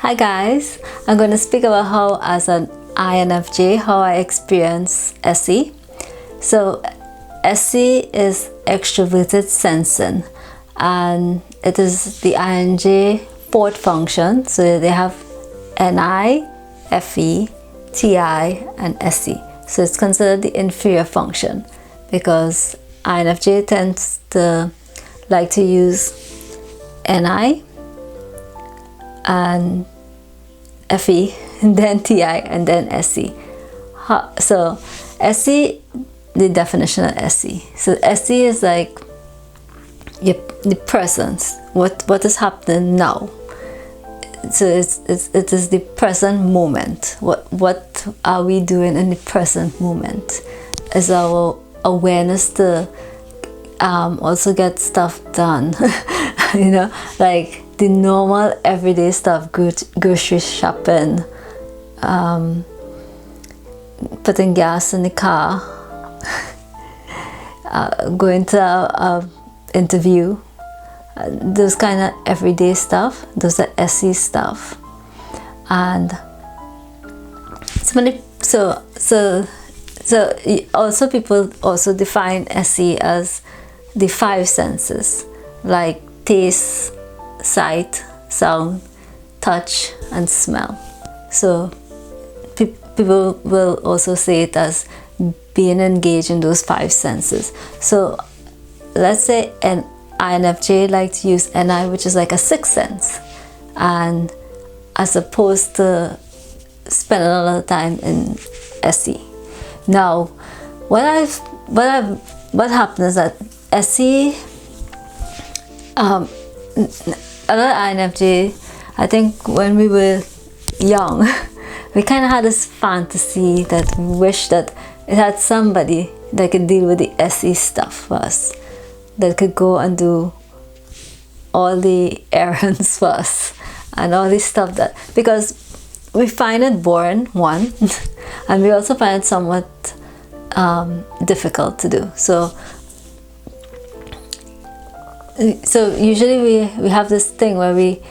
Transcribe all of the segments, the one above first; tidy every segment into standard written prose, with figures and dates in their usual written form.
Hi guys, I'm going to speak about how as an INFJ, how I experience SE. So SE is extroverted sensing, and it is the INJ fourth function. So they have NI, FE, TI and SE. So it's considered the inferior function because INFJ tends to like to use NI and FE, and then TI, and then SE. So SE, the definition of SE. So SE is like the presence, what is happening now. So it is the present moment. What are we doing in the present moment? Is our awareness to also get stuff done. Like the normal everyday stuff, grocery shopping, putting gas in the car, going to a interview, those kind of everyday stuff. Those are SE stuff. And so also people also define SE as the five senses, like taste, sight, sound, touch and smell. So people will also say it as being engaged in those five senses. So let's say an INFJ like to use NI, which is like a sixth sense, and as opposed to spending a lot of time in SE. Now what happens is that SE, another INFJ, I think when we were young, we kind of had this fantasy that we wish that it had somebody that could deal with the SE stuff for us, that could go and do all the errands for us and all this stuff, that because we find it boring, one, and we also find it somewhat difficult to do. So usually we have this thing where we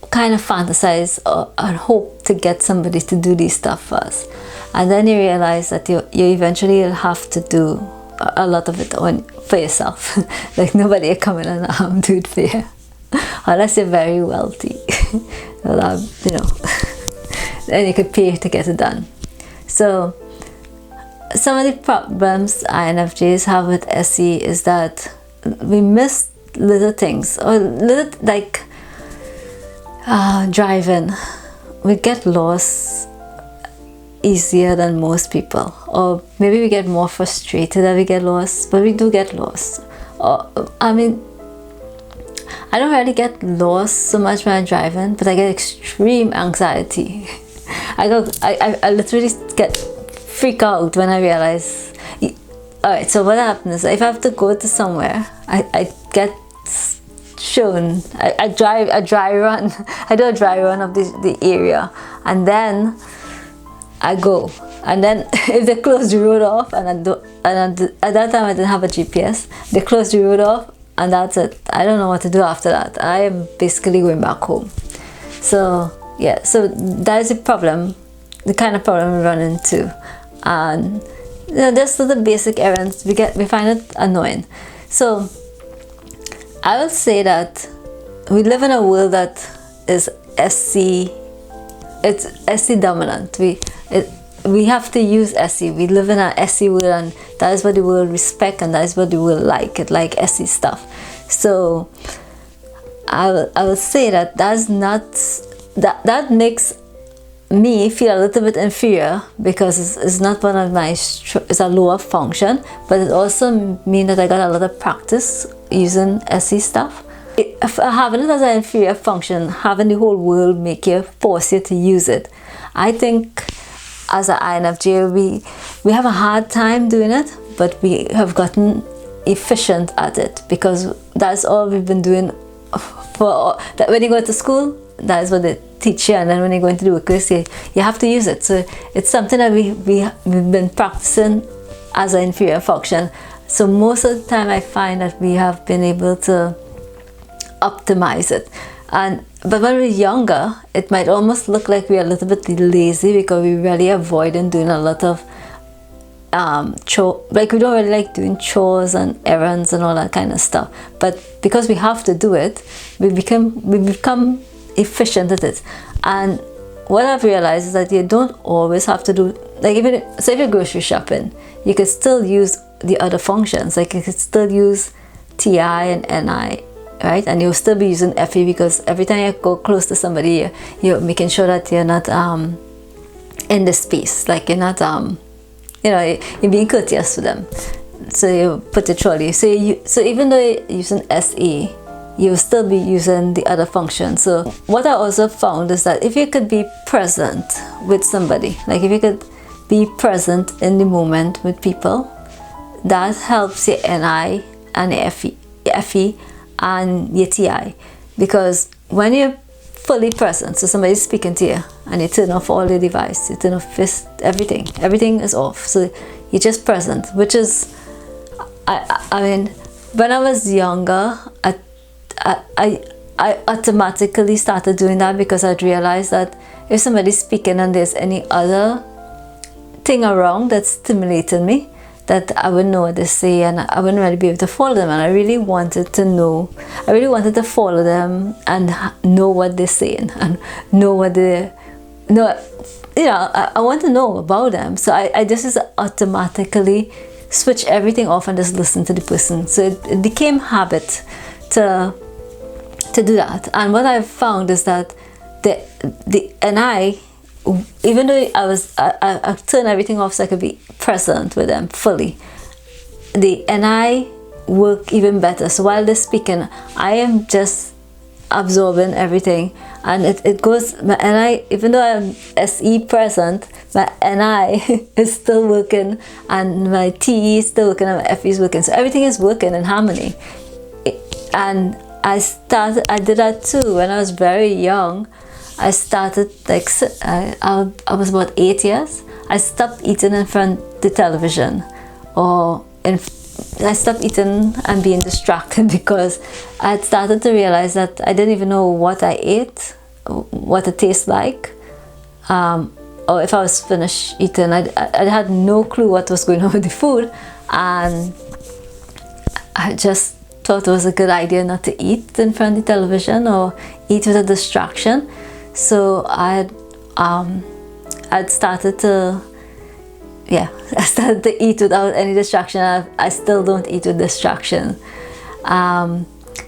kind of fantasize and hope to get somebody to do these stuff for us, and then you realize that you eventually have to do a lot of it for yourself. Like nobody will come in and do it for you unless you're very wealthy. Well, then you could pay to get it done. So some of the problems INFJs have with SE is that we miss little things, or little, like driving. We get lost easier than most people, or maybe we get more frustrated that we get lost, but we do get lost. I don't really get lost so much when I'm driving, but I get extreme anxiety. I literally freak out when I realize. Alright, so what happens is if I have to go to somewhere, I get shown. I do a dry run of the area, and then I go, and then if they close the road off, and at that time I didn't have a GPS, they close the road off, and that's it. I don't know what to do after that. I am basically going back home. So yeah, so that is the problem, the kind of problem we run into. And that's the basic errands we find it annoying. So I would say that we live in a world that is SC, it's SC dominant. We have to use SC. We live in an SC world, and that is what the world respect, and that is what the world like. It like SC stuff. So I would say that that makes me feel a little bit inferior, because it's not one of my it's a lower function, but it also means that I got a lot of practice using SE stuff. Having it as an inferior function, having the whole world force you to use it, I think as an INFJ we have a hard time doing it, but we have gotten efficient at it, because that's all we've been doing that. When you go to school, that is what they teach you, and then when you go into the workplace, you have to use it. So it's something that we've been practicing as an inferior function. So most of the time I find that we have been able to optimize it. But when we're younger, it might almost look like we're a little bit lazy because we really avoiding doing a lot of like we don't really like doing chores and errands and all that kind of stuff. But because we have to do it, we become efficient at it. And what I've realized is that you don't always have to do, like if you're grocery shopping, you could still use the other functions. Like you could still use TI and NI, right? And you'll still be using FE, because every time you go close to somebody, you're making sure that you're not in the space, like you're not you're being courteous to them. So you put it trolley. So even though you're using SE, you'll still be using the other function. So what I also found is that if you could be present with somebody, like if you could be present in the moment with people, that helps your NI and your FE and your TI. Because when you're fully present, so somebody's speaking to you and you turn off all your device, you turn off everything is off. So you're just present, which is, I mean, when I was younger, I automatically started doing that because I'd realized that if somebody's speaking and there's any other thing around that's stimulating me, that I wouldn't know what they say and I wouldn't really be able to follow them. And I really wanted to follow them and know what they're saying and know what they I want to know about them. So I just automatically switch everything off and just listen to the person. So it became habit to do that. And what I've found is that even though I turned everything off so I could be present with them fully, the NI work even better. So while they're speaking, I am just absorbing everything, and it goes, my NI, even though I'm SE present, my NI is still working and my TE is still working and my FE is working. So everything is working in harmony. And I did that too when I was very young. I started, like, I was about 8 years. I stopped eating in front of the television, I stopped eating and being distracted because I had started to realize that I didn't even know what I ate, what it tastes like, or if I was finished eating. I had no clue what was going on with the food, and I just thought it was a good idea not to eat in front of the television or eat with a distraction. So I'd started to eat without any distraction. I still don't eat with distraction.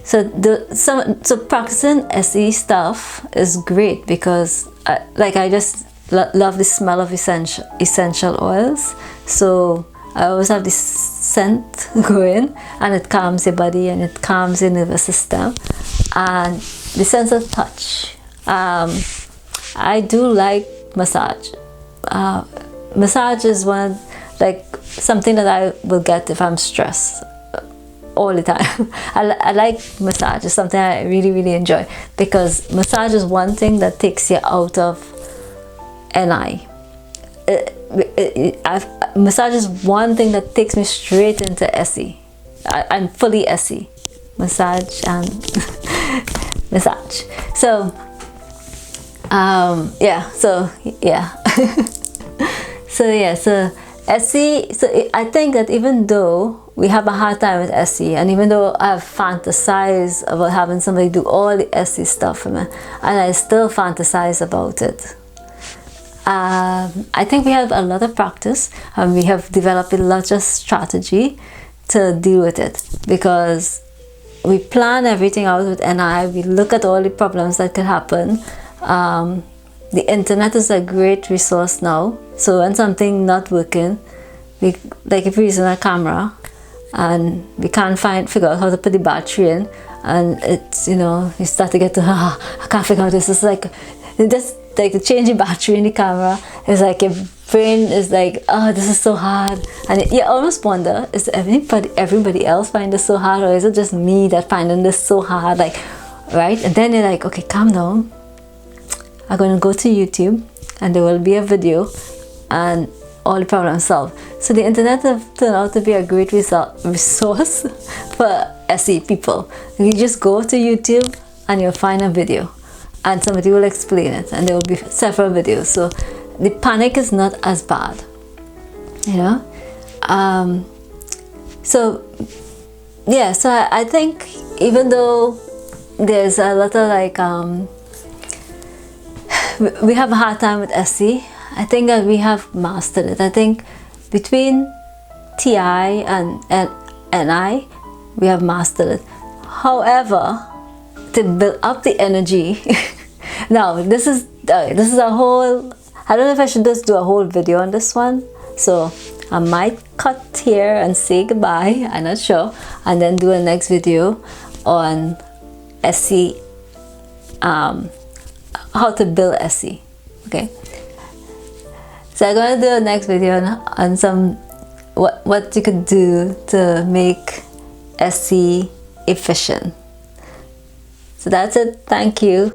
So practicing SE stuff is great because I just love the smell of essential oils. So I always have this scent going, and it calms your body and it calms your nervous system. And the sense of touch. I do like massage. Massage is something that I will get if I'm stressed all the time. I like massage. It's something I really, really enjoy because massage is one thing that takes you out of NI. Massage is one thing that takes me straight into SE. I'm fully SE. Massage and massage. So so SE, so I think that even though we have a hard time with SE, and even though I've fantasized about having somebody do all the SE stuff for me, and I still fantasize about it, I think we have a lot of practice and we have developed a lot of strategy to deal with it, because we plan everything out with NI. We look at all the problems that could happen. The internet is a great resource now. So when something not working, if we're using a camera and we can't figure out how to put the battery in, and it's, you start to get to, I can't figure out this. It's just to change the battery in the camera. It's like your brain is like, oh, this is so hard. And you almost wonder, is everybody else find this so hard, or is it just me that finding this so hard? Right? And then you're like, okay, calm down. I'm going to go to YouTube and there will be a video and all the problems solved. So the internet have turned out to be a great resource for SE people. You just go to YouTube and you'll find a video and somebody will explain it, and there will be several videos. So the panic is not as bad, you know. So yeah, so I think even though there's a lot of like we have a hard time with SC, I think that we have mastered it. I think between TI and NI, we have mastered it. However, to build up the energy, now this is a whole, I don't know if I should just do a whole video on this one, so I might cut here and say goodbye, I'm not sure, and then do a next video on SC, how to build SC. Okay, so I'm going to do a next video on some what you could do to make SC efficient. So that's it. Thank you.